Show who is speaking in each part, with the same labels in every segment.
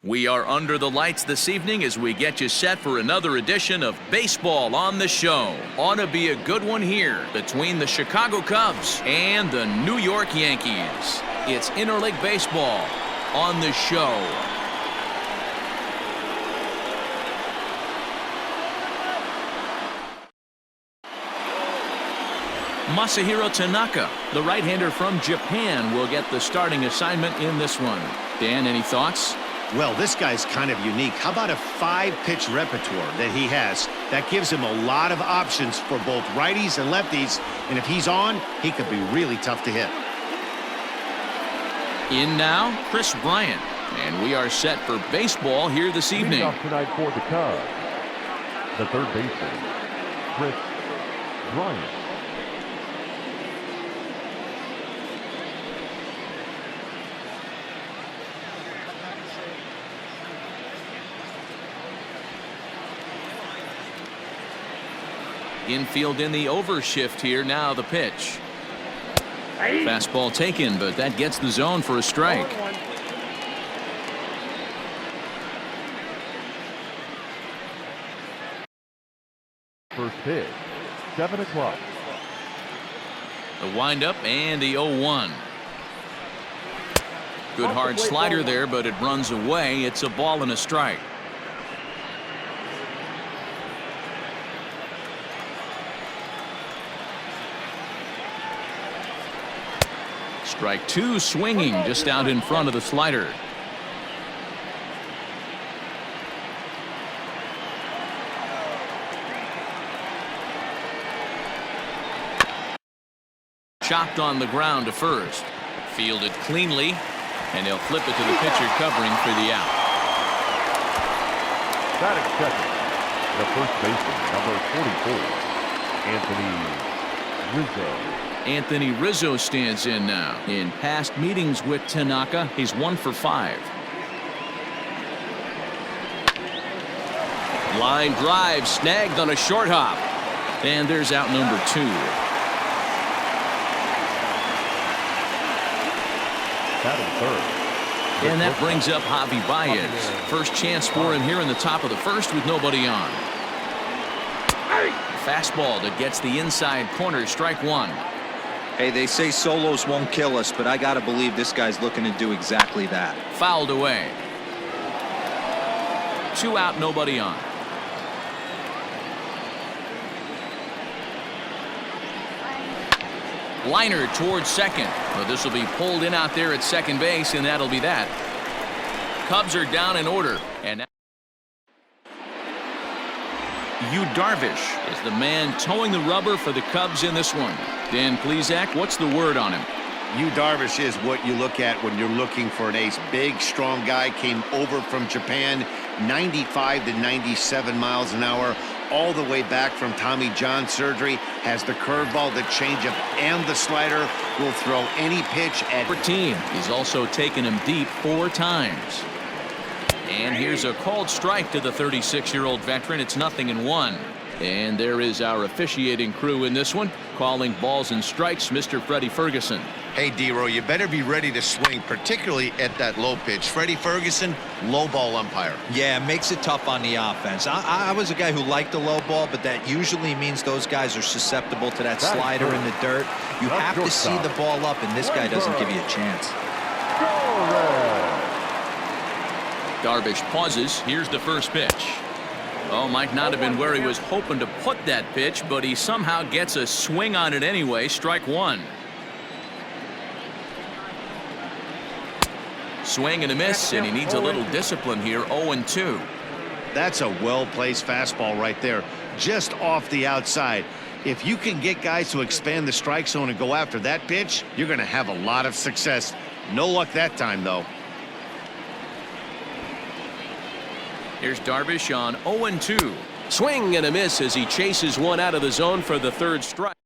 Speaker 1: We are under the lights this evening as we get you set for another edition of Baseball on the Show. Ought to be a good one here between the Chicago Cubs and the New York Yankees. It's interleague baseball on the Show. Masahiro Tanaka, the right-hander from Japan, will get the starting assignment in this one. Dan, any thoughts?
Speaker 2: Well, this guy's kind of unique. How about a 5-pitch repertoire that he has? That gives him a lot of options for both righties and lefties. And if he's on, he could be really tough to hit.
Speaker 1: In now, Chris Bryant. And we are set for baseball here this evening.
Speaker 3: Leading off tonight for the Cubs, the third baseman, Chris Bryant.
Speaker 1: Infield in the overshift here. Now the pitch. Fastball taken, but that gets the zone for a strike.
Speaker 3: First pitch, 7 o'clock.
Speaker 1: The windup and the 0-1. Good hard slider there, but it runs away. It's a ball and a strike. Strike two, swinging just out in front of the slider. Chopped on the ground to first. Fielded cleanly, and he'll flip it to the pitcher covering for the out.
Speaker 3: Batting second, the first baseman, number 44, Anthony Rizzo.
Speaker 1: Anthony Rizzo stands in now. In past meetings with Tanaka, he's 1 for 5. Line drive snagged on a short hop. And there's out number 2.
Speaker 3: Batting third.
Speaker 1: And that brings up Javi Baez. First chance for him here in the top of the first with nobody on. Fastball that gets the inside corner, strike one.
Speaker 4: Hey, they say solos won't kill us, but I gotta believe this guy's looking to do exactly that.
Speaker 1: Fouled away. 2 out, nobody on. Liner towards second. But this will be pulled in out there at second base, and that'll be that. Cubs are down in order, and Yu Darvish is the man towing the rubber for the Cubs in this one. Dan Plesac, what's the word on him?
Speaker 2: Yu Darvish is what you look at when you're looking for an ace. Big, strong guy, came over from Japan, 95 to 97 miles an hour, all the way back from Tommy John surgery, has the curveball, the changeup, and the slider, will throw any pitch at
Speaker 1: 14. He's also taken him deep 4 times. And here's a called strike to the 36-year-old veteran. It's 0-1. And there is our officiating crew in this one, calling balls and strikes, Mr. Freddie Ferguson.
Speaker 5: Hey, D-Row, you better be ready to swing, particularly at that low pitch. Freddie Ferguson, low ball umpire.
Speaker 4: Yeah, it makes it tough on the offense. I was a guy who liked the low ball, but that usually means those guys are susceptible to that slider in the dirt. You have to see the ball up, and this guy doesn't give you a chance.
Speaker 1: Darvish pauses. Here's the first pitch. Oh, might not have been where he was hoping to put that pitch, but he somehow gets a swing on it anyway. Strike one. Swing and a miss, and he needs a little discipline here. 0-2.
Speaker 2: That's a well-placed fastball right there, just off the outside. If you can get guys to expand the strike zone and go after that pitch, you're going to have a lot of success. No luck that time, though.
Speaker 1: Here's Darvish on 0-2. Swing and a miss as he chases one out of the zone for the third strike.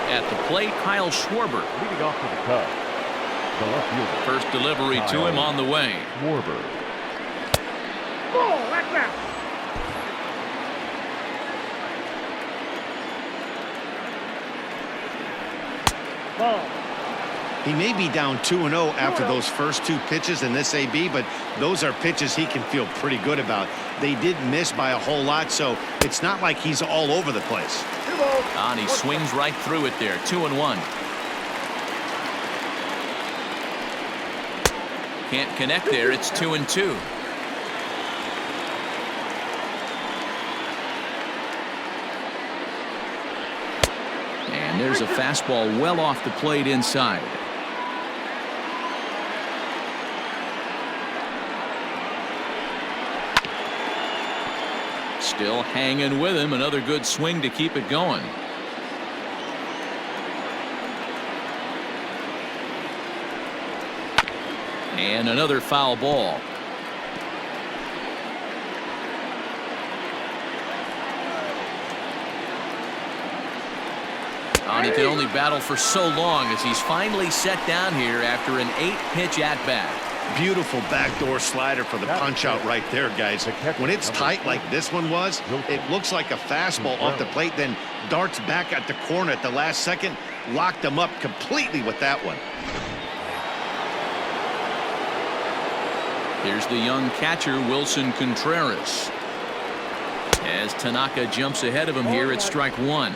Speaker 1: At the plate, Kyle Schwarber.
Speaker 3: Leading off to the Cubs, the left fielder.
Speaker 1: First delivery to him on the way.
Speaker 3: Schwarber.
Speaker 6: Oh, that's that. Ball.
Speaker 2: He may be down 2-0 after those first two pitches in this AB, but those are pitches he can feel pretty good about. They did miss by a whole lot, so it's not like he's all over the place.
Speaker 1: And he swings right through it there. 2-1. Can't connect there. It's 2-2. And there's a fastball well off the plate inside. Still hanging with him. Another good swing to keep it going. And another foul ball. And he could only battle for so long as he's finally set down here after an 8-pitch at-bat.
Speaker 2: Beautiful backdoor slider for the punch-out right there, guys. When it's tight like this one was, it looks like a fastball off the plate, then darts back at the corner at the last second. Locked him up completely with that one.
Speaker 1: Here's the young catcher, Wilson Contreras. As Tanaka jumps ahead of him here at strike one.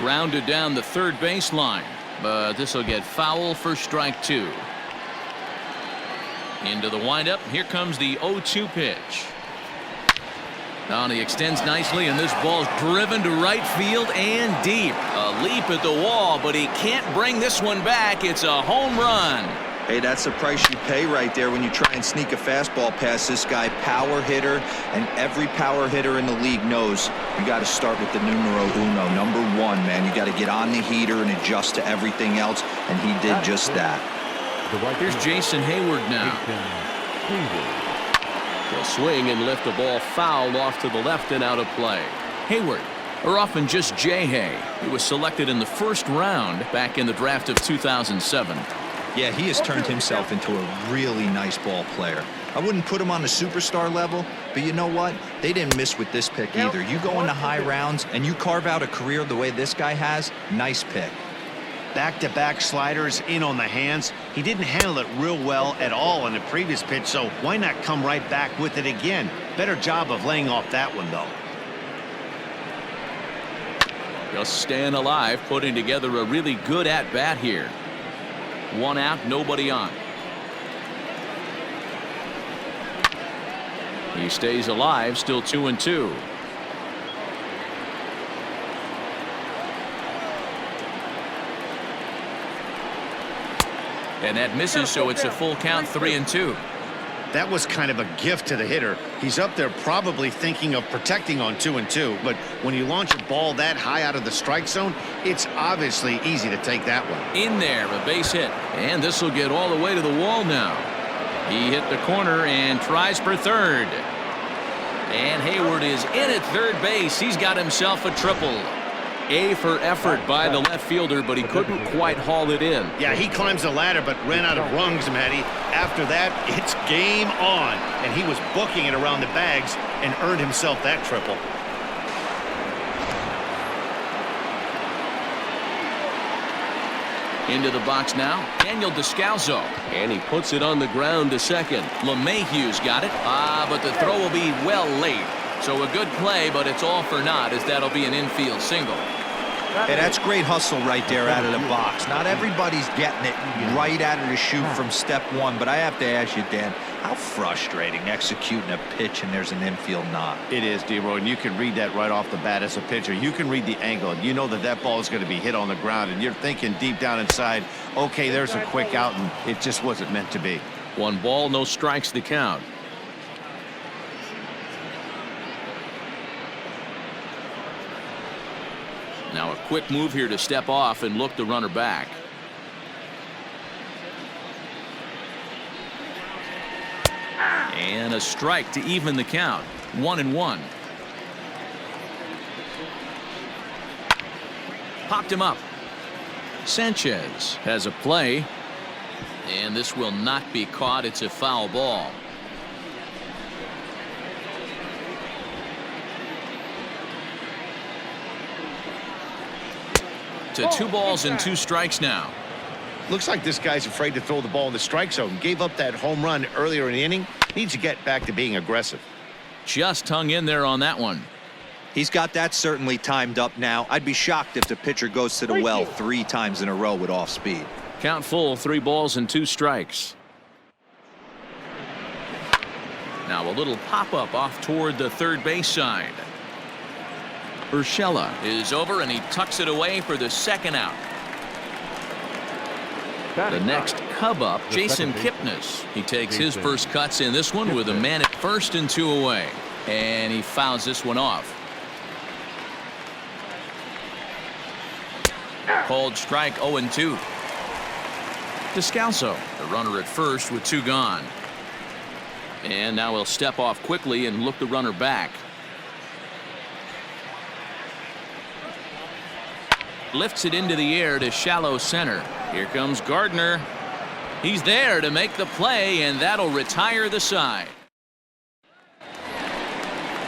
Speaker 1: Rounded down the third baseline, but this will get foul for strike two. Into the windup. Here comes the 0-2 pitch. Now he extends nicely, and this ball's driven to right field and deep. A leap at the wall, but he can't bring this one back. It's a home run.
Speaker 4: Hey, that's the price you pay right there when you try and sneak a fastball past this guy. Power hitter, and every power hitter in the league knows you got to start with the numero uno, number one, man. You got to get on the heater and adjust to everything else, and he did just that.
Speaker 1: Here's Jason Hayward now. He'll swing and lift the ball foul off to the left and out of play. Hayward, or often just J-Hay. He was selected in the first round back in the draft of 2007.
Speaker 4: Yeah, he has turned himself into a really nice ball player. I wouldn't put him on the superstar level, but you know what? They didn't miss with this pick either. You go into high rounds and you carve out a career the way this guy has, nice pick.
Speaker 2: Back-to-back sliders in on the hands. He didn't handle it real well at all on the previous pitch, so why not come right back with it again? Better job of laying off that one, though.
Speaker 1: Just staying alive, putting together a really good at-bat here. One out, nobody on. He stays alive, still 2-2. And that misses, so it's a full count, 3-2.
Speaker 2: That was kind of a gift to the hitter. He's up there probably thinking of protecting on 2-2, but when you launch a ball that high out of the strike zone, it's obviously easy to take that one.
Speaker 1: In there, a base hit, and this will get all the way to the wall now. He hit the corner and tries for third. And Hayward is in at third base. He's got himself a triple. A for effort by the left fielder, but he couldn't quite haul it in.
Speaker 2: Yeah, he climbs the ladder, but ran out of rungs, Matty. After that, it's game on. And he was booking it around the bags and earned himself that triple.
Speaker 1: Into the box now, Daniel Descalzo. And he puts it on the ground to second. LeMahieu's got it. But the throw will be well late. So a good play, but it's all for naught, as that'll be an infield single.
Speaker 4: Hey, that's great hustle right there out of the box. Not everybody's getting it right out of the chute from step one, but I have to ask you, Dan, how frustrating executing a pitch and there's an infield knock.
Speaker 2: It is, D-Roy, and you can read that right off the bat as a pitcher. You can read the angle, and you know that that ball is going to be hit on the ground, and you're thinking deep down inside, okay, there's a quick out, and it just wasn't meant to be.
Speaker 1: 1 ball, no strikes to count. Now a quick move here to step off and look the runner back. And a strike to even the count. 1-1. Popped him up. Sanchez has a play. And this will not be caught. It's a foul ball. to 2 balls and 2 strikes now.
Speaker 2: Looks like this guy's afraid to throw the ball in the strike zone. Gave up that home run earlier in the inning. Needs to get back to being aggressive.
Speaker 1: Just hung in there on that one.
Speaker 4: He's got that certainly timed up now. I'd be shocked if the pitcher goes to the well 3 times in a row with off speed.
Speaker 1: Count full, 3 balls and 2 strikes. Now a little pop-up off toward the third base side. Urshela is over, and he tucks it away for the second out. The next Cub up, Jason Kipnis. He takes his first cuts in this one with a man at first and 2 away. And he fouls this one off. Called strike 0-2. Descalso, the runner at first with 2 gone. And now he'll step off quickly and look the runner back. Lifts it into the air to shallow center. Here comes Gardner. He's there to make the play, and that'll retire the side.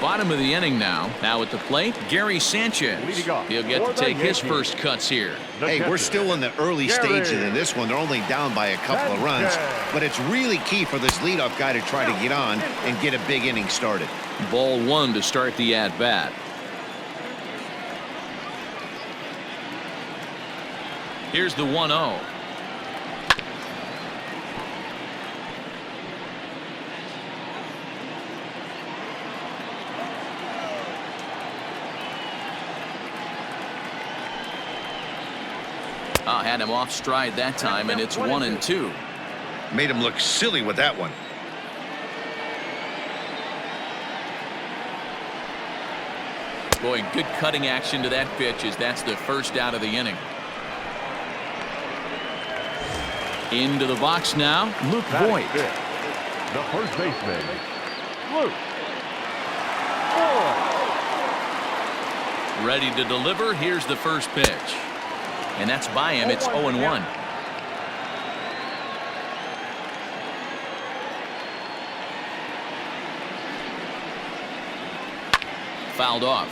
Speaker 1: Bottom of the inning now. Now at the plate, Gary Sanchez. He'll get to take his first cuts here.
Speaker 2: Hey, we're still in the early stages in this one. They're only down by a couple of runs, but it's really key for this leadoff guy to try to get on and get a big inning started.
Speaker 1: Ball 1 to start the at-bat. Here's the 1-0. Had him off stride that time, and it's 1-2.
Speaker 2: Made him look silly with that one.
Speaker 1: Boy, good cutting action to that pitch, as that's the first out of the inning. Into the box now, Luke Voigt.
Speaker 3: The first baseman, Luke Voigt.
Speaker 1: Ready to deliver. Here's the first pitch. And that's by him. It's 0-1. Fouled off.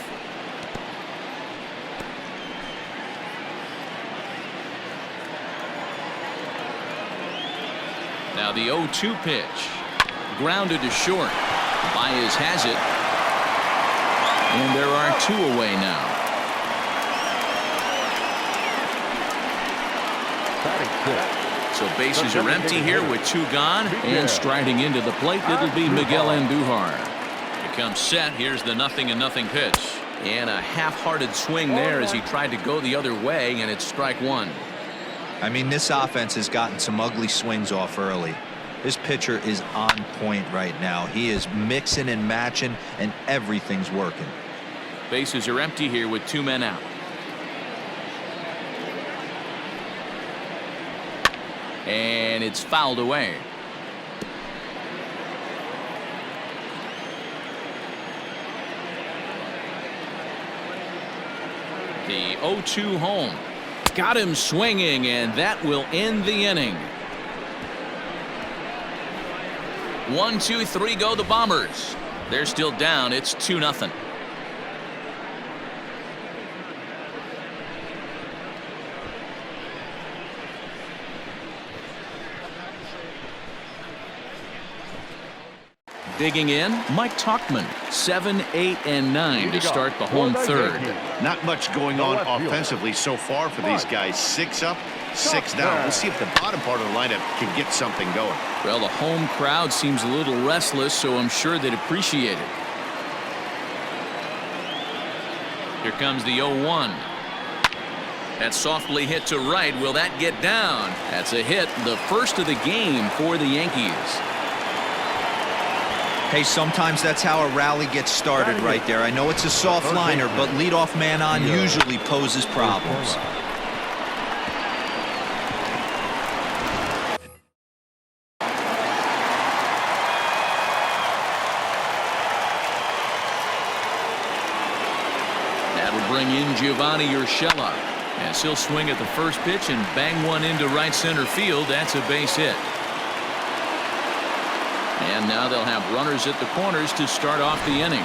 Speaker 1: Now the 0-2 pitch. Grounded to short. Baez has it. And there are 2 away now. So bases are empty here with 2 gone, and striding into the plate, it'll be Miguel Andujar. Becomes set. Here's the 0-0 pitch, and a half-hearted swing there as he tried to go the other way, and it's strike 1.
Speaker 4: I mean, this offense has gotten some ugly swings off early. This pitcher is on point right now. He is mixing and matching, and everything's working.
Speaker 1: Bases are empty here with 2 men out. And it's fouled away. The 0-2 home. Got him swinging, and that will end the inning. 1, 2, 3 go the Bombers. They're still down. It's 2-0. Digging in, Mike Tauchman, 7, 8, and 9 to start the home third.
Speaker 2: Not much going on offensively so far for these guys. 6 up, 6 down. We'll see if the bottom part of the lineup can get something going.
Speaker 1: Well, the home crowd seems a little restless, so I'm sure they'd appreciate it. Here comes the 0-1. That's softly hit to right. Will that get down? That's a hit, the first of the game for the Yankees.
Speaker 4: Hey, sometimes that's how a rally gets started right there. I know it's a soft liner, but leadoff man on usually poses problems.
Speaker 1: That'll bring in Giovanni Urshela, as he'll swing at the first pitch and bang one into right center field. That's a base hit. And now they'll have runners at the corners to start off the inning.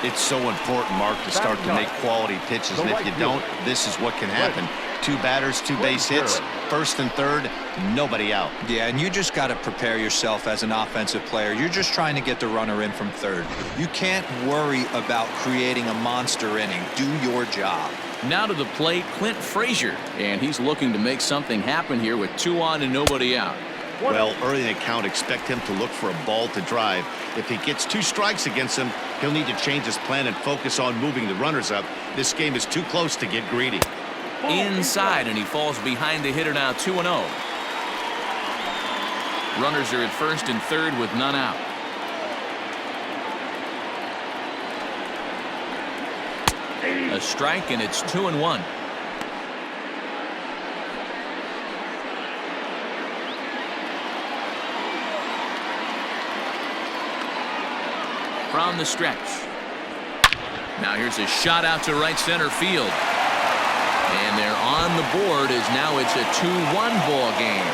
Speaker 2: It's so important, Mark, to start to make quality pitches, and if you don't, this is what can happen. 2 batters, 2 base hits, first and third, nobody out.
Speaker 4: Yeah, and you just got to prepare yourself as an offensive player. You're just trying to get the runner in from third. You can't worry about creating a monster inning. Do your job.
Speaker 1: Now to the plate, Clint Frazier, and he's looking to make something happen here with 2 on and nobody out.
Speaker 2: Well, early in the count, expect him to look for a ball to drive. If he gets 2 strikes against him, he'll need to change his plan and focus on moving the runners up. This game is too close to get greedy.
Speaker 1: Inside, and he falls behind the hitter now 2-0. Runners are at first and third with none out. A strike, and it's 2-1. From the stretch. Now here's a shot out to right center field. And they're on the board as now it's a 2-1 ball game.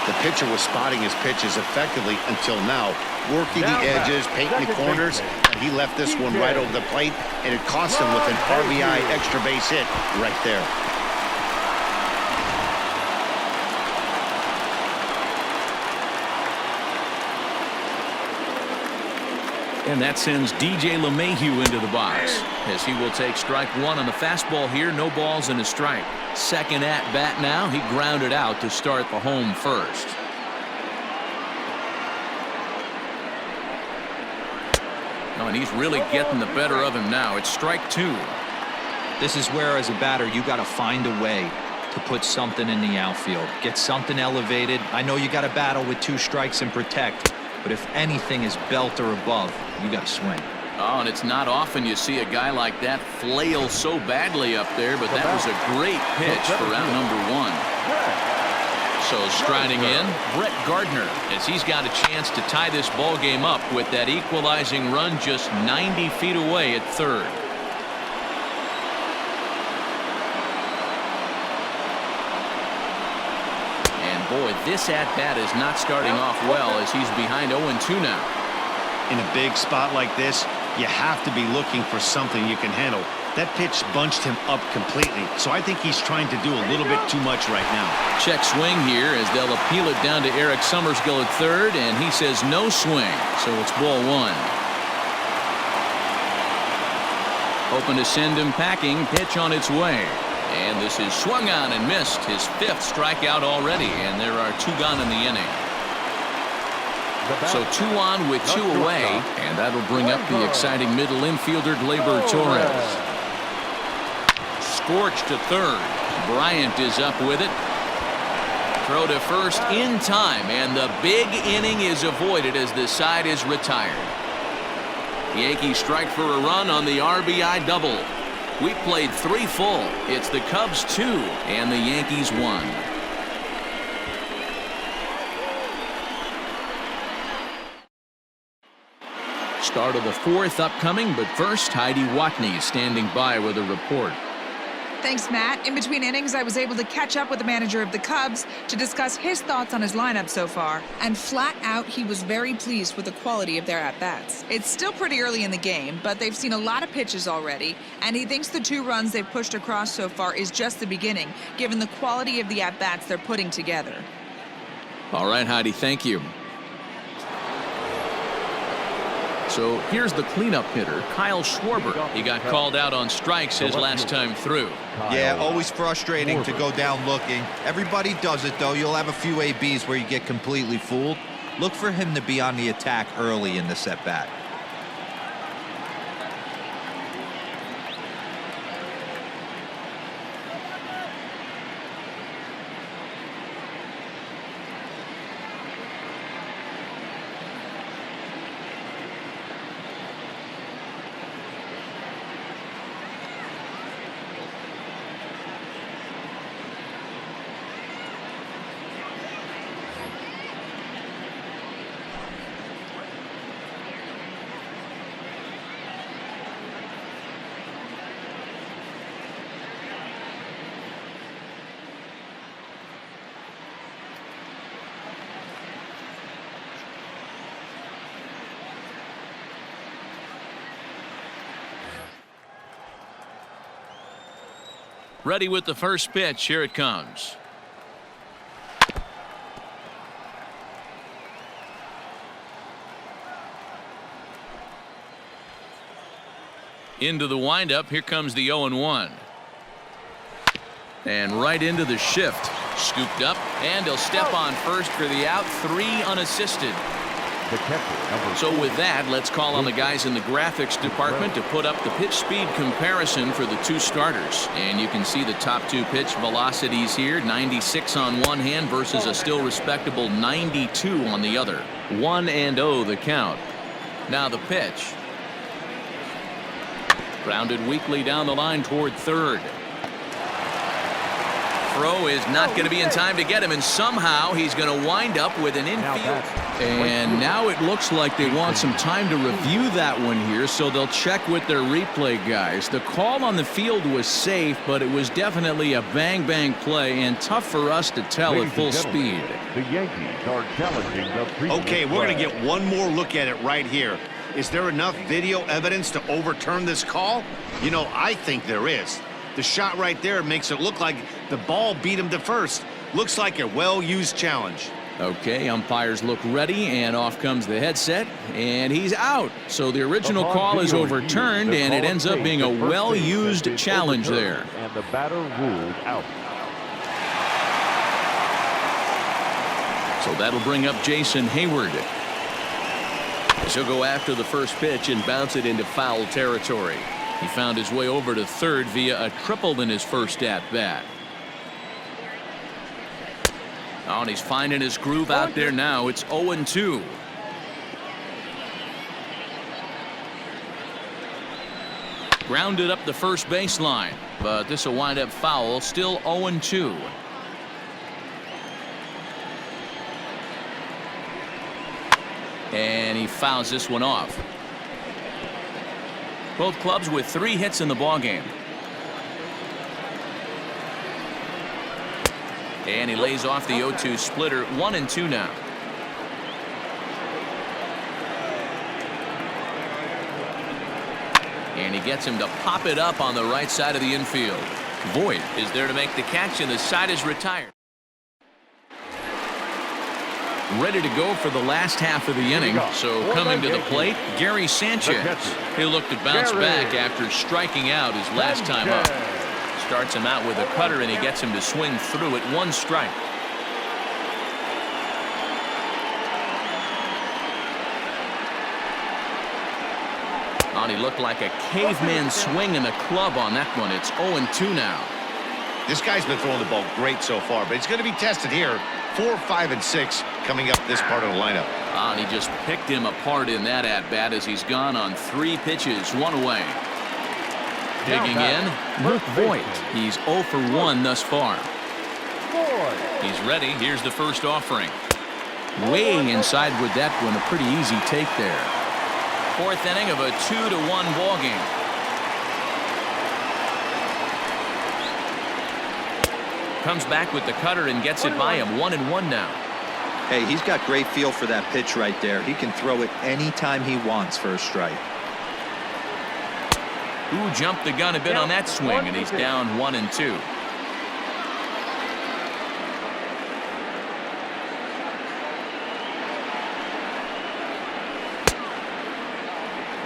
Speaker 2: The pitcher was spotting his pitches effectively until now, working the edges, painting the corners, and he left this one right over the plate, and it cost him with an RBI extra base hit right there.
Speaker 1: And that sends DJ LeMahieu into the box, as he will take strike 1 on the fastball here. No balls and a strike. Second at bat now. He grounded out to start the home first. Oh, and he's really getting the better of him now. It's strike 2.
Speaker 4: This is where, as a batter, you got to find a way to put something in the outfield. Get something elevated. I know you got to battle with 2 strikes and protect, but if anything is belt or above, you got to swing.
Speaker 1: Oh, and it's not often you see a guy like that flail so badly up there, but that was a great pitch for round number 1. So striding in, Brett Gardner, as he's got a chance to tie this ball game up with that equalizing run just 90 feet away at third. Boy, this at-bat is not starting off well as he's behind 0-2 now.
Speaker 2: In a big spot like this, you have to be looking for something you can handle. That pitch bunched him up completely, so I think he's trying to do a little bit too much right now.
Speaker 1: Check swing here as they'll appeal it down to Eric Summersgill at third, and he says no swing, so it's ball 1. Hoping to send him packing, pitch on its way. And this is swung on and missed, his 5th strikeout already, and there are 2 gone in the inning. So 2 on with 2 away, and that'll bring up the exciting middle infielder Gleyber Torres. Scorched to third. Bryant is up with it. Throw to first in time, and the big inning is avoided as the side is retired. Yankees strike for a run on the RBI double. We played 3 full. It's the Cubs 2 and the Yankees 1. Start of the 4th upcoming, but first Heidi Watney standing by with a report.
Speaker 6: Thanks, Matt. In between innings, I was able to catch up with the manager of the Cubs to discuss his thoughts on his lineup so far. And flat out, he was very pleased with the quality of their at-bats. It's still pretty early in the game, but they've seen a lot of pitches already, and he thinks the 2 runs they've pushed across so far is just the beginning, given the quality of the at-bats they're putting together.
Speaker 1: All right, Heidi, thank you. So here's the cleanup hitter, Kyle Schwarber. He got called out on strikes his last time through.
Speaker 4: Yeah, always frustrating to go down looking. Everybody does it, though. You'll have a few ABs where you get completely fooled. Look for him to be on the attack early in the at-bat.
Speaker 1: Ready with the first pitch. Here it comes. Into the windup. Here comes the 0-1. And right into the shift. Scooped up, and he'll step on first for the out. 3 unassisted. So with that, let's call on the guys in the graphics department to put up the pitch speed comparison for the 2 starters. And you can see the top 2 pitch velocities here. 96 on one hand versus a still respectable 92 on the other. 1-0 the count. Now the pitch. Grounded weakly down the line toward third. Throw is not going to be in time to get him, and somehow he's going to wind up with an infield. And now it looks like they want some time to review that one here, so they'll check with their replay guys. The call on the field was safe, but it was definitely a bang-bang play and tough for us to tell at full speed.
Speaker 3: The Yankees are challenging the
Speaker 2: Okay, we're going to get one more look at it right here. Is there enough video evidence to overturn this call? You know, I think there is. The shot right there makes it look like the ball beat him to first. Looks like a well-used challenge.
Speaker 1: Okay, umpires look ready, and off comes the headset, and he's out. So the original call is overturned, and it ends up being a well-used challenge there.
Speaker 3: And the batter ruled out.
Speaker 1: So that'll bring up Jason Hayward. He'll go after the first pitch and bounce it into foul territory. He found his way over to third via a triple in his first at-bat. Oh, and he's finding his groove out there now. It's 0-2. Grounded up the first baseline, but this will wind up foul. Still 0-2. And he fouls this one off. Both clubs with 3 hits in the ballgame. And he lays off the 0-2 splitter. 1-2 now. And he gets him to pop it up on the right side of the infield. Voit is there to make the catch, and the side is retired. Ready to go for the last half of the inning. So coming to the plate, Gary Sanchez. He'll look to bounce back after striking out his last time up. Starts him out with a cutter, and he gets him to swing through it. 1 strike. Oh, he looked like a caveman swing in the club on that one. It's 0-2 now.
Speaker 2: This guy's been throwing the ball great so far, but he's going to be tested here. 4, 5, and 6 coming up this part of the lineup.
Speaker 1: And he just picked him apart in that at-bat as he's gone on 3 pitches, 1 away. Digging in, Luke Voit. He's 0 for 1 thus far. He's ready. Here's the first offering. Way inside with that one. A pretty easy take there. 4th inning of a 2-1 ball game. Comes back with the cutter and gets it by him. 1-1 now.
Speaker 4: Hey, he's got great feel for that pitch right there. He can throw it anytime he wants for a strike.
Speaker 1: Ooh, jumped the gun a bit on that swing, and he's down 1-2.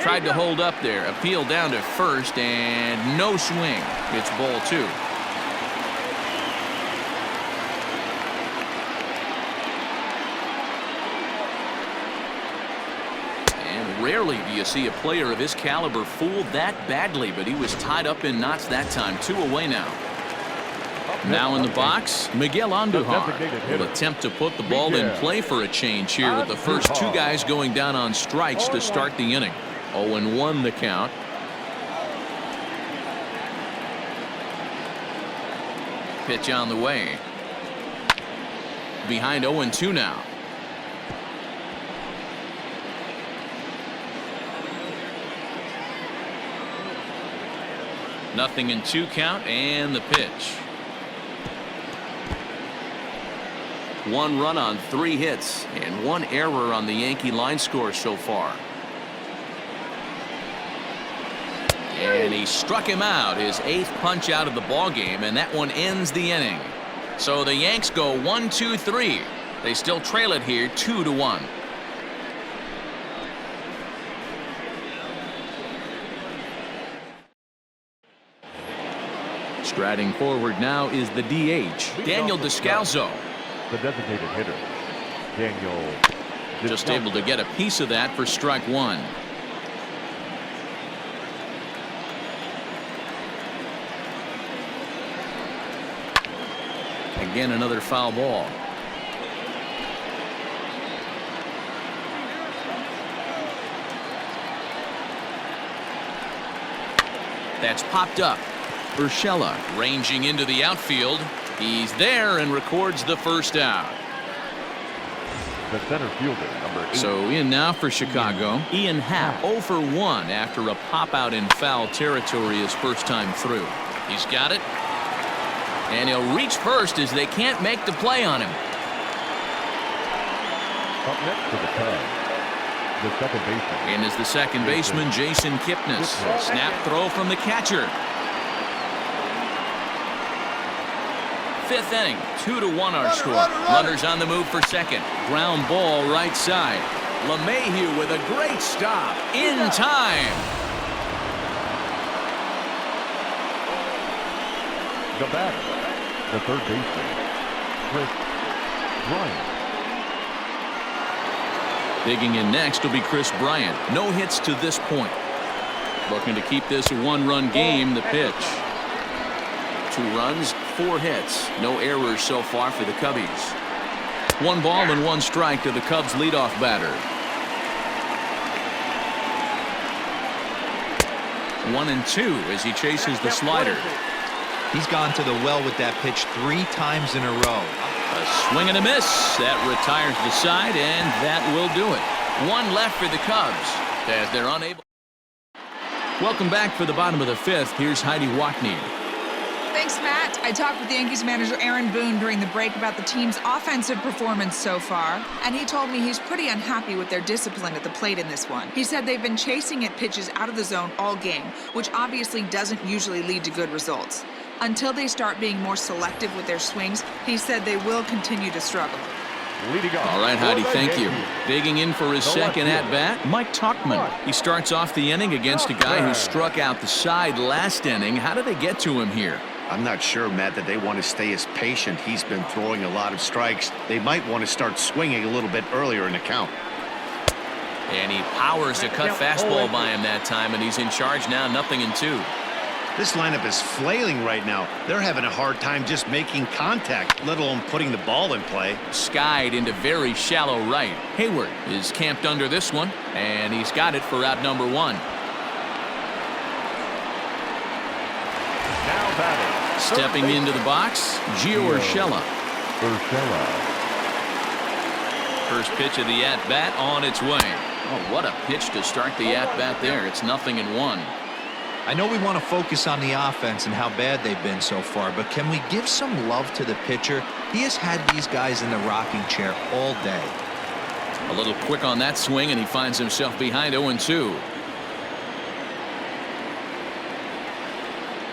Speaker 1: Tried to hold up there. Appeal down to first, and no swing. It's ball 2. Rarely do you see a player of his caliber fooled that badly, but he was tied up in knots that time. 2 away now. Now in the box, Miguel Andujar will attempt to put the ball in play for a change here with the first 2 guys going down on strikes to start the inning. 0-1 the count. Pitch on the way. Behind 0-2 now. Nothing in 2 count, and the pitch. 1 run on 3 hits and 1 error on the Yankee line score so far. And he struck him out, his 8th punch out of the ball game, and that one ends the inning. So the Yanks go 1-2-3. They still trail it here 2-1. Striding forward now is the DH, Daniel Descalso.
Speaker 3: The designated hitter, Daniel.
Speaker 1: Just able to get a piece of that for strike one. Again, another foul ball. That's popped up. Urshela ranging into the outfield. He's there and records the first out.
Speaker 3: The center fielder, number 8.
Speaker 1: So in now for Chicago, Ian Happ 0 for 1 after a pop out in foul territory his first time through. He's got it. And he'll reach first as they can't make the play on him.
Speaker 3: Up next to the Cubs, the second baseman.
Speaker 1: In is the second baseman, Jason Kipnis. Snap throw from the catcher. 5th inning, 2-1 our score. Runners on the move for second. Ground ball right side. LeMahieu with a great stop in time.
Speaker 3: The batter, the third baseman, Chris Bryant.
Speaker 1: Digging in next will be Chris Bryant. No hits to this point. Looking to keep this a 1-run game. The pitch. 2 runs, 4 hits. No errors so far for the Cubbies. 1 ball and 1 strike to the Cubs leadoff batter. 1-2 as he chases the slider.
Speaker 4: He's gone to the well with that pitch 3 times in a row.
Speaker 1: A swing and a miss. That retires the side, and that will do it. 1 left for the Cubs as they're unable. Welcome back for the bottom of the 5th. Here's Heidi Wackney.
Speaker 6: Thanks, Matt. I talked with Yankees manager Aaron Boone during the break about the team's offensive performance so far, and he told me he's pretty unhappy with their discipline at the plate in this one. He said they've been chasing at pitches out of the zone all game, which obviously doesn't usually lead to good results. Until they start being more selective with their swings, he said they will continue to struggle.
Speaker 1: All right, Heidi, thank you. Digging in for his second at-bat, Mike Tauchman. He starts off the inning against a guy who struck out the side last inning. How did they get to him here?
Speaker 2: I'm not sure, Matt, that they want to stay as patient. He's been throwing a lot of strikes. They might want to start swinging a little bit earlier in the count.
Speaker 1: And he powers a cut fastball by him that time, and he's in charge now, 0-2.
Speaker 2: This lineup is flailing right now. They're having a hard time just making contact, let alone putting the ball in play.
Speaker 1: Skied into very shallow right. Hayward is camped under this one, and he's got it for out number 1.
Speaker 3: Now batting.
Speaker 1: Stepping into the box, Gio Urshela. First pitch of the at-bat on its way. Oh, what a pitch to start the at-bat there. It's 0-1.
Speaker 4: I know we want to focus on the offense and how bad they've been so far, but can we give some love to the pitcher? He has had these guys in the rocking chair all day.
Speaker 1: A little quick on that swing, and he finds himself behind 0-2.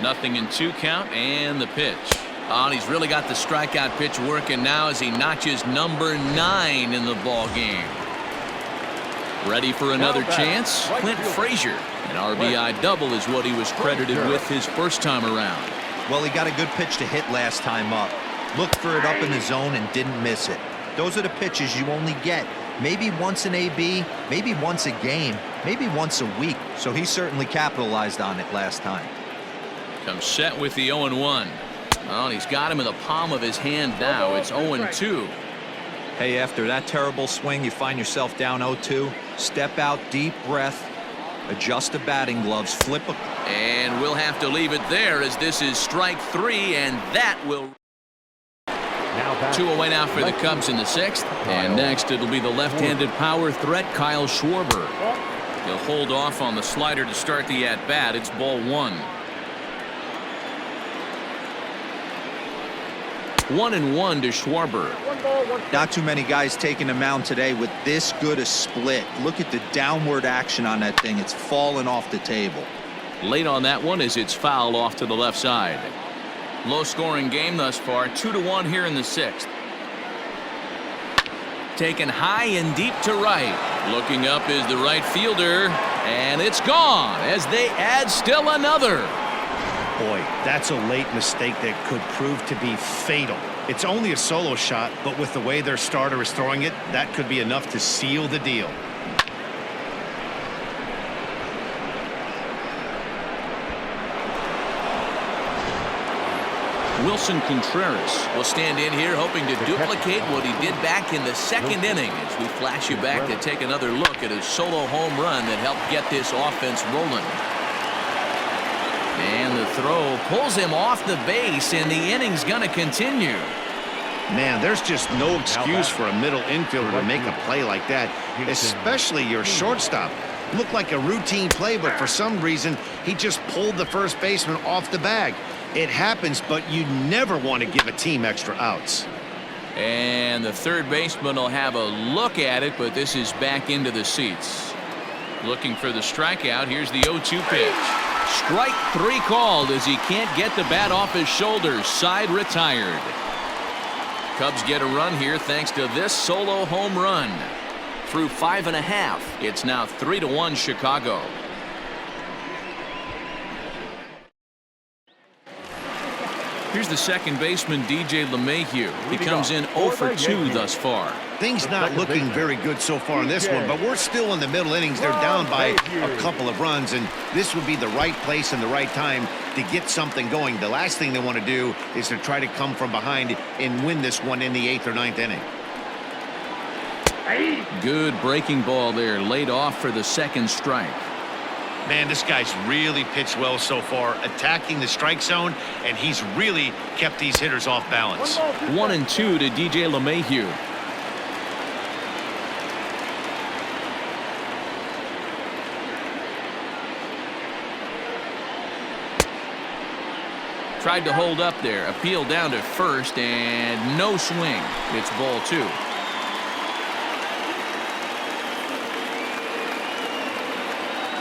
Speaker 1: 0-2 count, and the pitch. Oh, and he's really got the strikeout pitch working now as he notches number 9 in the ball game. Ready for another chance? Clint Frazier. An RBI double is what he was credited with his first time around.
Speaker 4: Well, he got a good pitch to hit last time up. Looked for it up in the zone and didn't miss it. Those are the pitches you only get maybe once in AB, maybe once a game, maybe once a week. So he certainly capitalized on it last time.
Speaker 1: Comes set with the 0-1. Oh, and he's got him in the palm of his hand now. It's 0-2.
Speaker 4: Hey, after that terrible swing, you find yourself down 0-2. Step out, deep breath, adjust the batting gloves, flip a...
Speaker 1: And we'll have to leave it there as this is strike 3, and that will... 2 away now for the Cubs in the 6th. And next it'll be the left-handed power threat, Kyle Schwarber. He'll hold off on the slider to start the at-bat. It's ball 1. 1-1 to Schwarber.
Speaker 4: Not too many guys taking the mound today with this good a split. Look at the downward action on that thing. It's fallen off the table.
Speaker 1: Late on that one as it's fouled off to the left side. Low-scoring game thus far, 2-1 here in the 6th. Taken high and deep to right. Looking up is the right fielder, and it's gone as they add still another.
Speaker 2: Boy, that's a late mistake that could prove to be fatal. It's only a solo shot, but with the way their starter is throwing it, that could be enough to seal the deal.
Speaker 1: Wilson Contreras will stand in here hoping to duplicate what he did back in the 2nd inning as we flash you back to take another look at his solo home run that helped get this offense rolling. And the throw pulls him off the base, and the inning's going to continue.
Speaker 2: Man, there's just no excuse for a middle infielder to make a play like that, especially your shortstop. Looked like a routine play, but for some reason, he just pulled the first baseman off the bag. It happens, but you never want to give a team extra outs.
Speaker 1: And the third baseman will have a look at it, but this is back into the seats. Looking for the strikeout. Here's the 0-2 pitch. Strike 3 called as he can't get the bat off his shoulders. Side retired. Cubs get a run here thanks to this solo home run. Through 5.5, it's now 3-1 Chicago. Here's the second baseman, DJ LeMahieu. He comes in 0 for 2 thus far.
Speaker 2: Things not looking very good so far in this one, but we're still in the middle innings. They're down by a couple of runs, and this would be the right place and the right time to get something going. The last thing they want to do is to try to come from behind and win this one in the 8th or 9th inning.
Speaker 1: Good breaking ball there, laid off for the 2nd strike.
Speaker 5: Man, this guy's really pitched well so far, attacking the strike zone, and he's really kept these hitters off balance.
Speaker 1: 1-2 to DJ LeMahieu. Tried to hold up there, appeal down to first, and no swing. It's ball 2.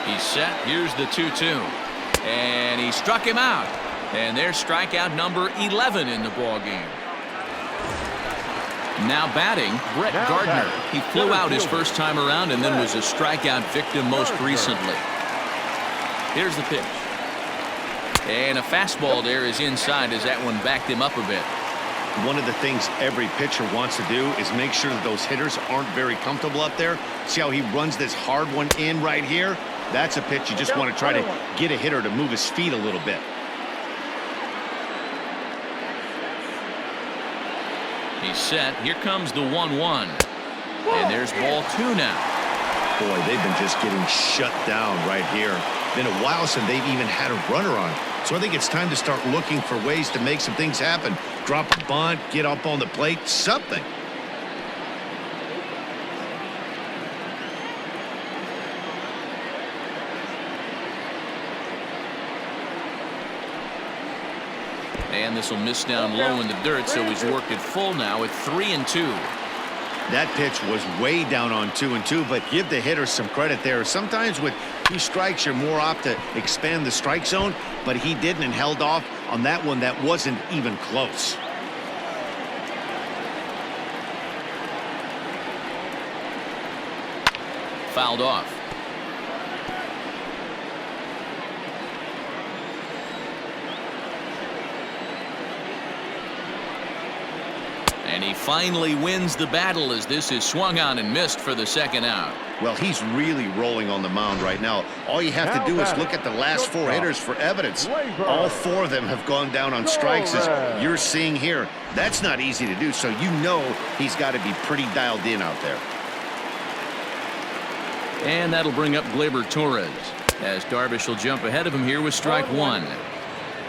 Speaker 1: He's set. Here's the 2-2. And he struck him out. And there's strikeout number 11 in the ball game. Now batting, Brett Gardner. He flew out his first time around and then was a strikeout victim most recently. Here's the pitch. And a fastball there is inside as that one backed him up a bit.
Speaker 2: One of the things every pitcher wants to do is make sure that those hitters aren't very comfortable up there. See how he runs this hard one in right here? That's a pitch you just want to try to get a hitter to move his feet a little bit.
Speaker 1: He's set. Here comes the 1-1. And there's ball 2 now.
Speaker 2: Boy, they've been just getting shut down right here. Been a while since they've even had a runner on. So I think it's time to start looking for ways to make some things happen. Drop a bunt, get up on the plate, something.
Speaker 1: And this will miss down low in the dirt, so he's worked it full now at 3-2.
Speaker 2: That pitch was way down on 2-2, but give the hitter some credit there. Sometimes with 2 strikes, you're more apt to expand the strike zone, but he didn't and held off on that one that wasn't even close.
Speaker 1: Fouled off. And he finally wins the battle as this is swung on and missed for the 2nd out.
Speaker 2: Well, he's really rolling on the mound right now. All you have to do is look at the last 4 hitters for evidence. All 4 of them have gone down on strikes, as you're seeing here. That's not easy to do, so you know he's got to be pretty dialed in out there.
Speaker 1: And that'll bring up Gleyber Torres, as Darvish will jump ahead of him here with strike 1.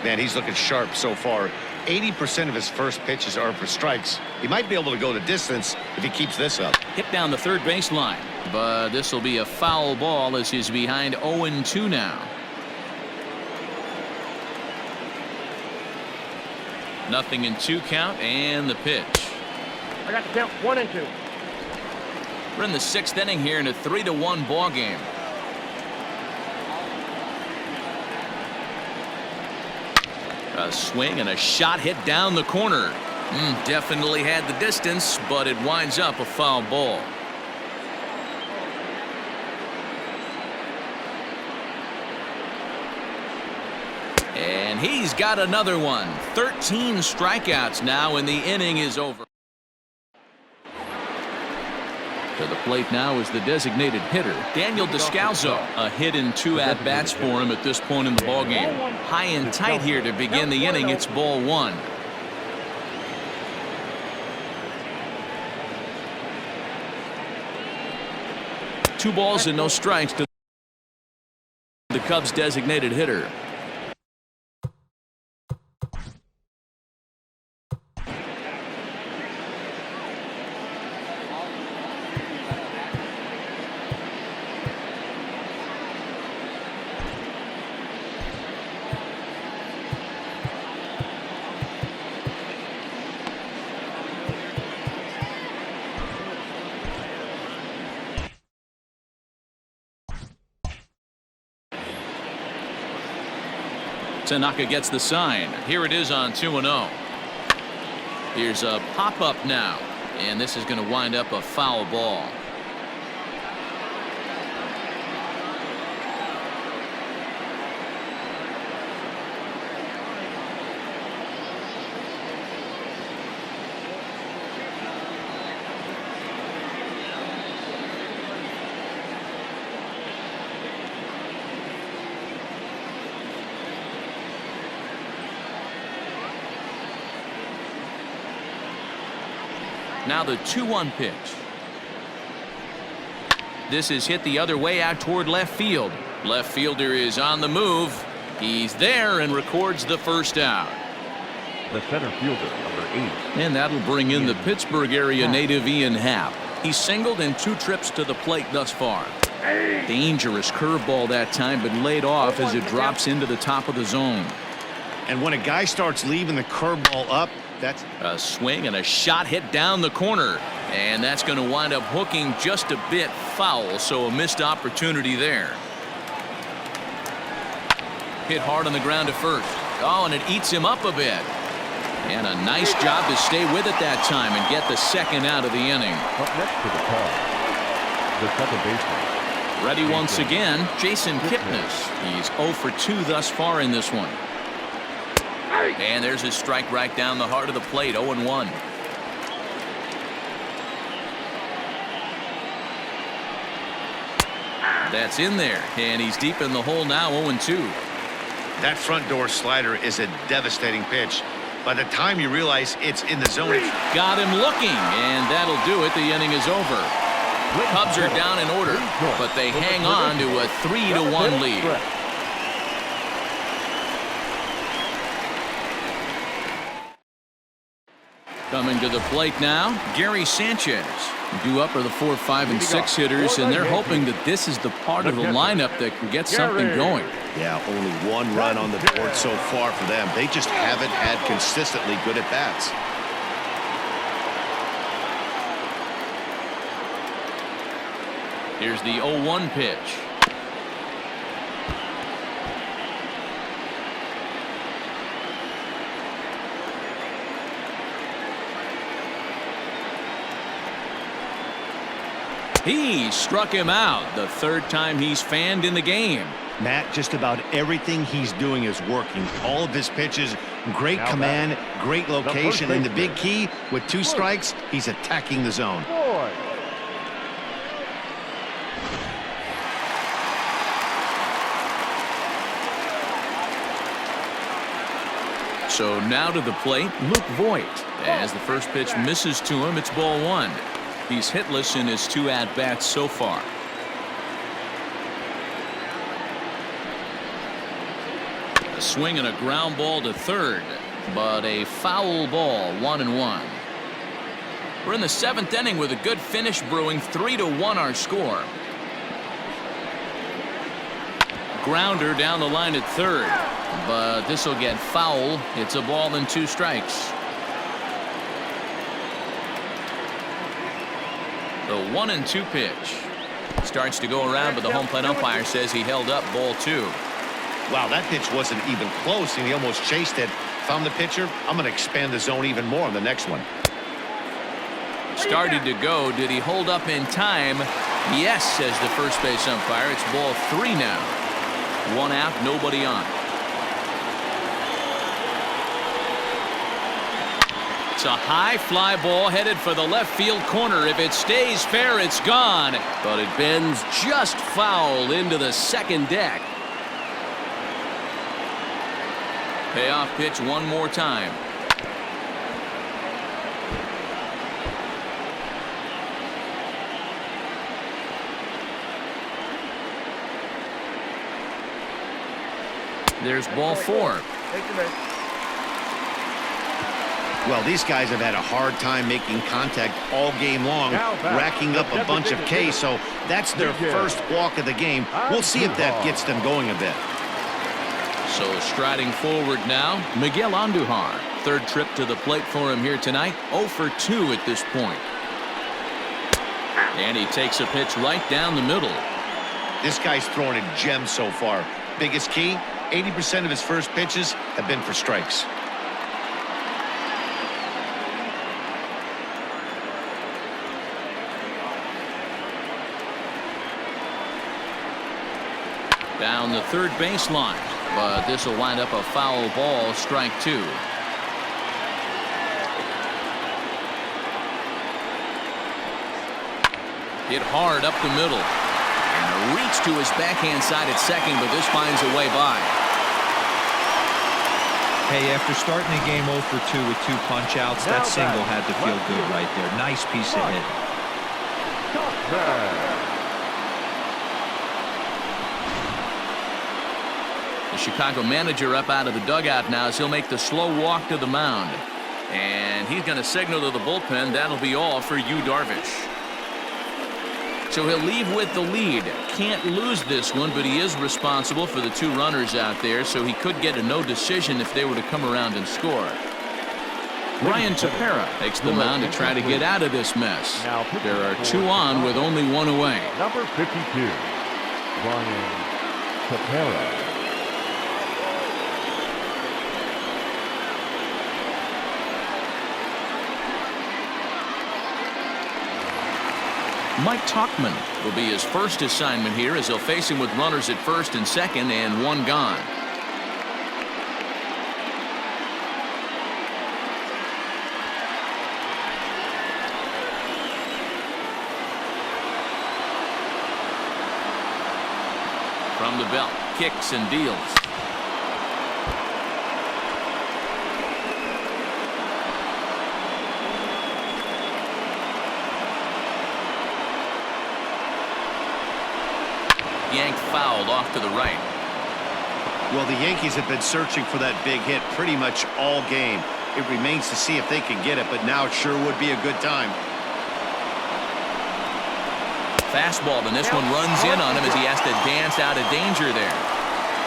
Speaker 2: Man, he's looking sharp so far. 80% of his first pitches are for strikes. He might be able to go the distance if he keeps this up.
Speaker 1: Hit down the third baseline, but this will be a foul ball as he's behind 0-2 now. Nothing in 2 count, and the pitch.
Speaker 7: I got the count 1-2.
Speaker 1: We're in the 6th inning here in a 3-1 ball game. A swing and a shot hit down the corner. Definitely had the distance, but it winds up a foul ball. And he's got another one. 13 strikeouts now, and the inning is over. To the plate now is the designated hitter, Daniel Descalzo. A hit and 2 at-bats for him at this point in the ballgame. High and tight here to begin the inning. It's ball 1. Two balls and no strikes to the Cubs' designated hitter. Tanaka gets the sign. Here it is on 2-0. Here's a pop-up now, and this is going to wind up a foul ball. Now the 2-1 pitch. This is hit the other way out toward left field. Left fielder is on the move. He's there and records the first out.
Speaker 3: The center fielder, number 8.
Speaker 1: And that'll bring in the Pittsburgh area native Ian Happ. He's singled in 2 trips to the plate thus far. Dangerous curveball that time, but laid off as it drops into the top of the zone.
Speaker 2: And when a guy starts leaving the curveball up, that's
Speaker 1: a swing and a shot hit down the corner, and that's going to wind up hooking just a bit foul, so a missed opportunity there. Hit hard on the ground to first. Oh, and it eats him up a bit. And a nice job to stay with it that time and get the second out of the inning.
Speaker 3: Up next to the call, the second baseman.
Speaker 1: Ready once again, Jason Kipnis. He's 0 for 2 thus far in this one. And there's his strike right down the heart of the plate, 0-1. That's in there, and he's deep in the hole now, 0-2.
Speaker 5: That front door slider is a devastating pitch. By the time you realize it's in the zone,
Speaker 1: got him looking, and that'll do it. The inning is over. Cubs are down in order, but they hang on to a 3-1 lead. Coming to the plate now, Gary Sanchez. Due up are the 4, 5, and 6 hitters, and they're hoping that this is the part of the lineup that can get something going.
Speaker 2: Yeah, only 1 run on the board so far for them. They just haven't had consistently good at bats.
Speaker 1: Here's the 0-1 pitch. He struck him out, the 3rd time he's fanned in the game.
Speaker 2: Matt, just about everything he's doing is working. All of his pitches, great command, great location, and the big key, with 2 strikes, he's attacking the zone.
Speaker 1: So now to the plate, Luke Voigt. As the first pitch misses to him, it's ball 1. He's hitless in his 2 at-bats so far. A swing and a ground ball to third, but a foul ball, 1-1. We're in the 7th inning with a good finish brewing, 3-1 our score. Grounder down the line at third, but this will get foul. It's a ball and 2 strikes. The 1-2 pitch starts to go around, but the home plate umpire says he held up ball 2.
Speaker 2: Wow, that pitch wasn't even close, and he almost chased it If I'm the pitcher, I'm going to expand the zone even more on the next one.
Speaker 1: Started to go. Did he hold up in time? Yes, says the first base umpire. It's ball 3 now. 1 out, nobody on. It's a high fly ball headed for the left field corner. If it stays fair, it's gone. But it bends just foul into the second deck. Payoff pitch one more time. There's ball 4.
Speaker 2: Well, these guys have had a hard time making contact all game long, racking up a bunch of Ks, so that's their first walk of the game. We'll see if that gets them going a bit.
Speaker 1: So striding forward now, Miguel Andujar. Third trip to the plate for him here tonight. 0 for 2 at this point. And he takes a pitch right down the middle.
Speaker 2: This guy's throwing a gem so far. Biggest key, 80% of his first pitches have been for strikes.
Speaker 1: Down the third baseline. But this will wind up a foul ball, strike 2. Hit hard up the middle. And a reach to his backhand side at second, but this finds a way by.
Speaker 4: Hey, after starting the game 0 for 2 with 2 punch-outs, that single had to feel good right there. Nice piece of hit.
Speaker 1: The Chicago manager up out of the dugout now as he'll make the slow walk to the mound. And he's going to signal to the bullpen. That'll be all for Yu Darvish. So he'll leave with the lead. Can't lose this one, but he is responsible for the 2 runners out there, so he could get a no decision if they were to come around and score. Ryan Tepera takes the mound to try to get out of this mess. There are 2 on with only 1 away.
Speaker 3: Number 52, Ryan Tepera.
Speaker 1: Mike Tauchman will be his first assignment here as he'll face him with runners at first and second and 1 gone. From the belt, kicks and deals. Yanked fouled off to the right.
Speaker 2: Well, the Yankees have been searching for that big hit pretty much all game. It remains to see if they can get it, but now it sure would be a good time.
Speaker 1: Fastball, and this one runs in on him as he has to dance out of danger there.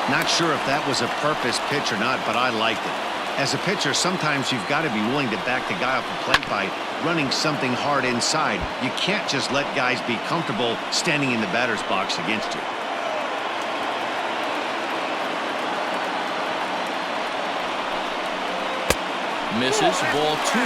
Speaker 2: Not sure if that was a purpose pitch or not, but I liked it. As a pitcher, sometimes you've got to be willing to back the guy off the plate by running something hard inside. You can't just let guys be comfortable standing in the batter's box against you.
Speaker 1: Misses, ball 2.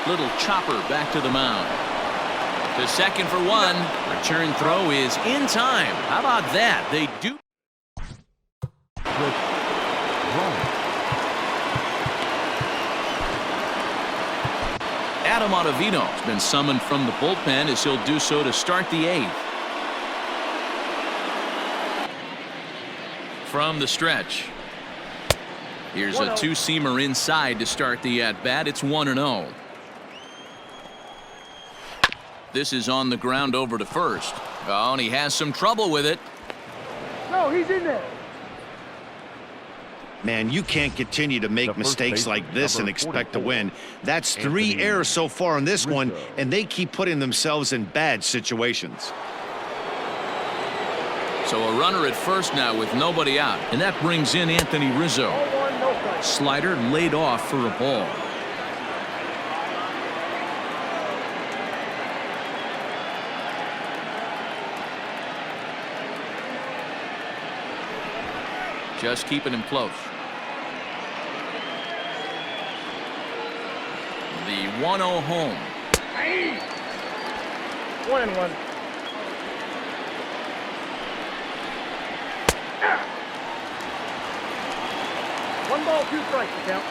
Speaker 1: Little chopper back to the mound. To second for 1. Return throw is in time. How about that? They do. Adam Ottavino has been summoned from the bullpen as he'll do so to start the 8th. From the stretch. Here's a 2-seamer inside to start the at-bat. It's 1-0. This is on the ground over to first. Oh, and he has some trouble with it.
Speaker 7: No, he's in there.
Speaker 2: Man, you can't continue to make mistakes like this and expect to win. That's 3 errors so far in this one, and they keep putting themselves in bad situations.
Speaker 1: So a runner at first now with nobody out, and that brings in Anthony Rizzo. Slider laid off for a ball. Just keeping him close. The 1-0 home.
Speaker 7: 1-1. One ball, 2 strikes, count.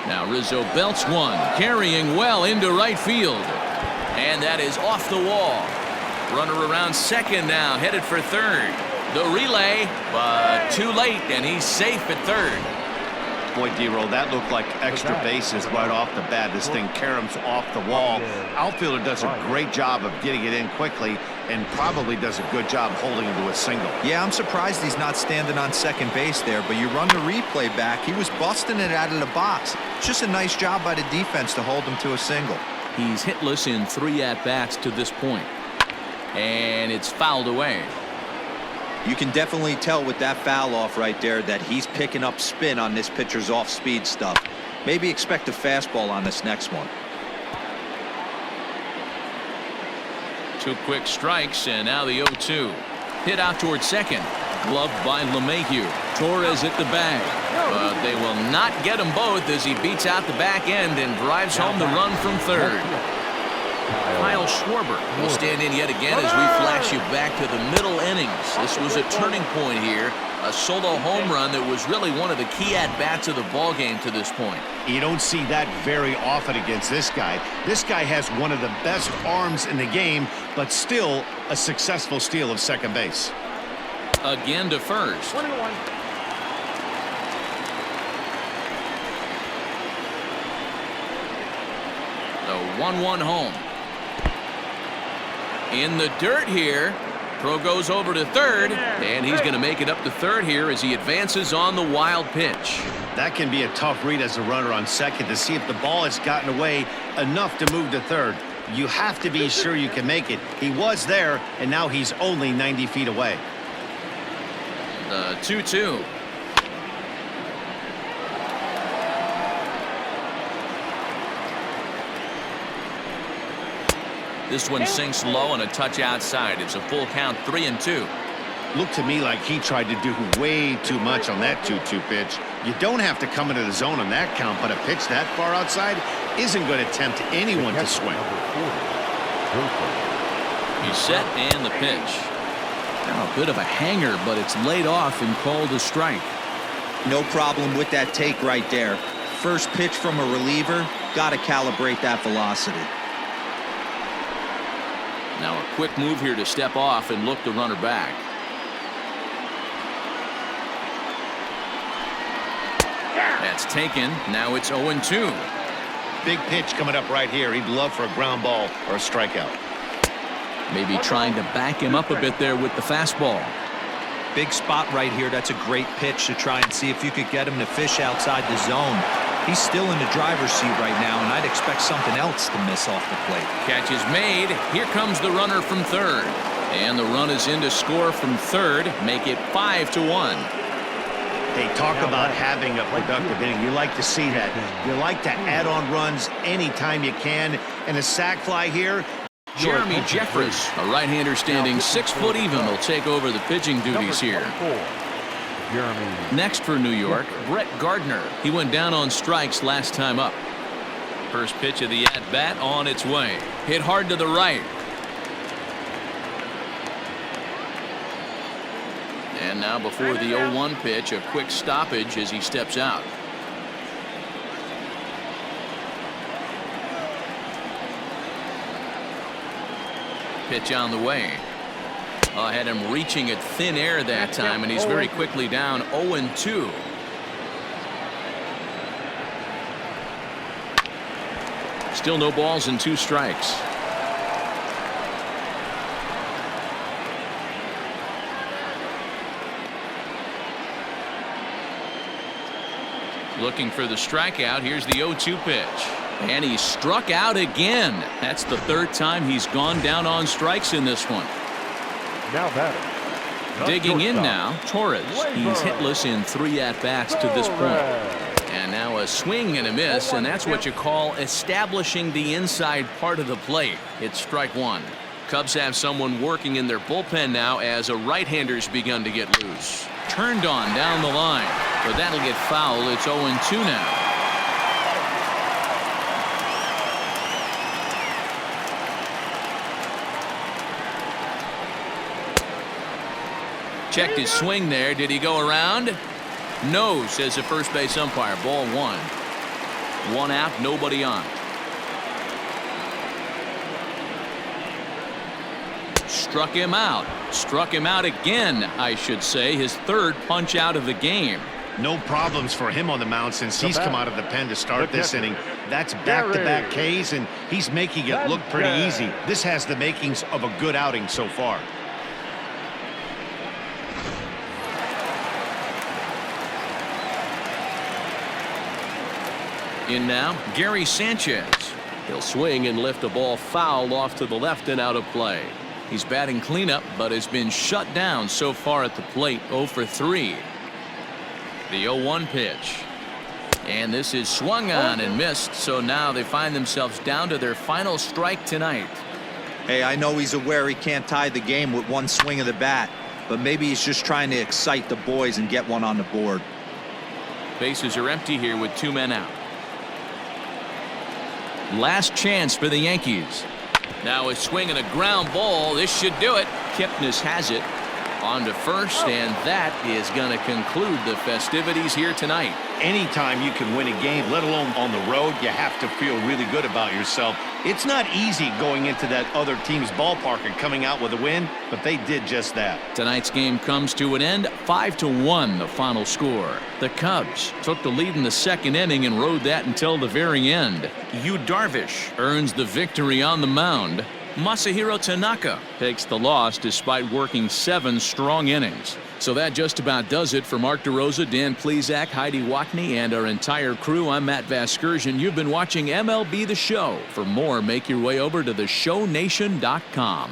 Speaker 1: Now Rizzo belts one, carrying well into right field. And that is off the wall. Runner around second now, headed for third. The relay, but too late, and he's safe at third.
Speaker 2: Boy, D-Roll, that looked like extra bases right off the bat. This thing caroms off the wall. Outfielder does a great job of getting it in quickly and probably does a good job holding him to a single.
Speaker 4: Yeah, I'm surprised he's not standing on second base there, but you run the replay back, he was busting it out of the box. It's just a nice job by the defense to hold him to a single.
Speaker 1: He's hitless in 3 at-bats to this point. And it's fouled away.
Speaker 4: You can definitely tell with that foul off right there that he's picking up spin on this pitcher's off-speed stuff. Maybe expect a fastball on this next one.
Speaker 1: 2 quick strikes, and now the 0-2. Hit out towards second. Gloved by LeMahieu. Torres at the bag. But they will not get them both as he beats out the back end and drives home the run from third. Kyle Schwarber will stand in yet again as we flash you back to the middle innings. This was a turning point here. A solo home run that was really one of the key at-bats of the ballgame to this point.
Speaker 2: You don't see that very often against this guy. This guy has one of the best arms in the game, but still a successful steal of second base.
Speaker 1: Again to first.
Speaker 7: 1-1.
Speaker 1: The 1-1 home. In the dirt here. Throw goes over to third, and he's going to make it up to third here as he advances on the wild pitch.
Speaker 2: That can be a tough read as a runner on second to see if the ball has gotten away enough to move to third. You have to be sure you can make it. He was there, and now he's only 90 feet away.
Speaker 1: The 2-2. This one sinks low and a touch outside. It's a full count, 3-2.
Speaker 2: Looked to me like he tried to do way too much on that 2-2 pitch. You don't have to come into the zone on that count, but a pitch that far outside isn't going to tempt anyone to swing.
Speaker 1: He's set and the pitch. Now a bit of a hanger, but it's laid off and called a strike.
Speaker 4: No problem with that take right there. First pitch from a reliever, got to calibrate that velocity.
Speaker 1: Now a quick move here to step off and look the runner back. That's taken. Now it's 0-2.
Speaker 2: Big pitch coming up right here. He'd love for a ground ball or a strikeout.
Speaker 1: Maybe trying to back him up a bit there with the fastball.
Speaker 4: Big spot right here. That's a great pitch to try and see if you could get him to fish outside the zone. He's still in the driver's seat right now, and I'd expect something else to miss off the plate.
Speaker 1: Catch is made. Here comes the runner from third. And the run is in to score from third. Make it 5-1.
Speaker 2: They talk about having a productive inning. You like to see that. You like to add on runs anytime you can. And a sac fly here.
Speaker 1: Jeremy Jeffress, a right-hander standing 6 foot even, will take over the pitching duties here. Next for New York, Brett Gardner. He went down on strikes last time up. First pitch of the at-bat on its way. Hit hard to the right. And now before the 0-1 pitch, a quick stoppage as he steps out. Pitch on the way. Had him reaching at thin air that time, and he's very quickly down 0-2. Still no balls and 2 strikes. Looking for the strikeout. Here's the 0-2 pitch. And he struck out again. That's the 3rd time he's gone down on strikes in this one.
Speaker 3: Now batter.
Speaker 1: Digging in now, Torres. He's hitless in 3 at-bats to this point. And now a swing and a miss, and that's what you call establishing the inside part of the plate. It's strike 1. Cubs have someone working in their bullpen now as a right-hander's begun to get loose. Turned on down the line, but that'll get foul. It's 0-2 now. Checked his swing there. Did he go around? No, says the first base umpire. Ball one. One out, nobody on. Struck him out. Struck him out again, I should say. His third punch out of the game.
Speaker 5: No problems for him on the mound since he's come out of the pen to start this inning. That's back-to-back Ks, and he's making it look pretty easy. This has the makings of a good outing so far.
Speaker 1: In now, Gary Sanchez. He'll swing and lift a ball foul off to the left and out of play. He's batting cleanup, but has been shut down so far at the plate. 0 for 3. The 0-1 pitch. And this is swung on and missed, so now they find themselves down to their final strike tonight.
Speaker 4: Hey, I know he's aware he can't tie the game with one swing of the bat, but maybe he's just trying to excite the boys and get one on the board.
Speaker 1: Bases are empty here with 2 men out. Last chance for the Yankees. Now a swing and a ground ball. This should do it. Kipnis has it on to first, and that is going to conclude the festivities here tonight.
Speaker 2: Anytime you can win a game, let alone on the road, you have to feel really good about yourself. It's not easy going into that other team's ballpark and coming out with a win, but they did just that.
Speaker 1: Tonight's game comes to an end. 5-1 the final score. The Cubs took the lead in the second inning and rode that until the very end. Yu Darvish earns the victory on the mound. Masahiro Tanaka takes the loss despite working 7 strong innings. So that just about does it for Mark DeRosa, Dan Plesac, Heidi Watney, and our entire crew. I'm Matt Vasgersian. You've been watching MLB The Show. For more, make your way over to theshownation.com.